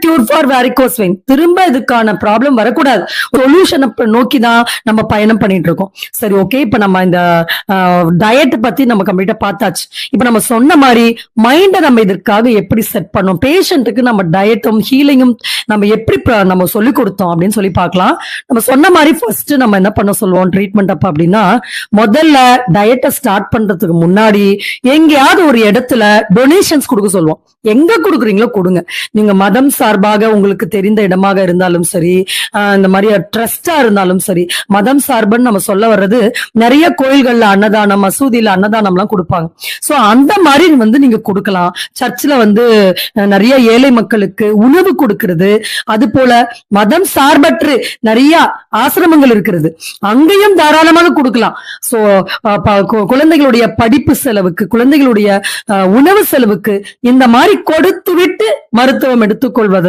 Cure for varicose vein. திரும்ப இதுக்கான problem வரக்கூடாது, சொல்யூஷனை நோக்கி தான் நம்ம பயணம் பண்ணிட்டு இருக்கோம். சரி, ஓகே. இப்ப நம்ம இந்த டயட் பத்தி நம்ம கம்ப்ளீட்டா பார்த்தாச்சு. இப்ப நம்ம சொன்ன மாதிரி மைண்டை நம்ம இதற்காக எப்படி செட் பண்ணோம், பேஷண்ட்டுக்கு நம்ம டயட்டும் ஹீலிங்கும் நம்ம எப்படி நம்ம சொல்லி கொடுத்தோம் அப்படின்னு சொல்லி பார்க்கலாம். நம்ம சொன்ன மாதிரி ஃபர்ஸ்ட் நம்ம என்ன பண்ண சொல்லுவோம் ட்ரீட்மெண்ட் அப்ப அப்படின்னா, முதல்ல டயட்டை ஸ்டார்ட் பண்றதுக்கு முன்னாடி எங்கேயாவது ஒரு இடத்துல டொனேஷன்ஸ் கொடுக்க சொல்லுவோம். எங்க கொடுக்குறீங்களோ கொடுங்க. நீங்க மதம் சார்பாக உங்களுக்கு தெரிந்த இடமாக இருந்தாலும் சரி, இந்த மாதிரி ட்ரஸ்டா இருந்தாலும் சரி. மதம் சார்புன்னு நம்ம சொல்ல வர்றது, நிறைய கோயில்கள்ல அன்னதானம், மசூதியில அன்னதானம் எல்லாம் கொடுப்பாங்க. சோ அந்த மாதிரி நீங்க கொடுக்கலாம். சர்ச்சில் நிறைய ஏழை மக்களுக்கு உணவு கொடுக்கிறது, அது போல மதம் சார்பற்று நிறைய ஆசிரமங்கள் இருக்கிறது, அங்கேயும் தாராளமாக கொடுக்கலாம். சோ குழந்தைகளுடைய படிப்பு செலவுக்கு, குழந்தைகளுடைய உணவு செலவுக்கு இந்த மாதிரி கொடுத்து விட்டு மருத்துவம் எடுத்துக்கொள்வது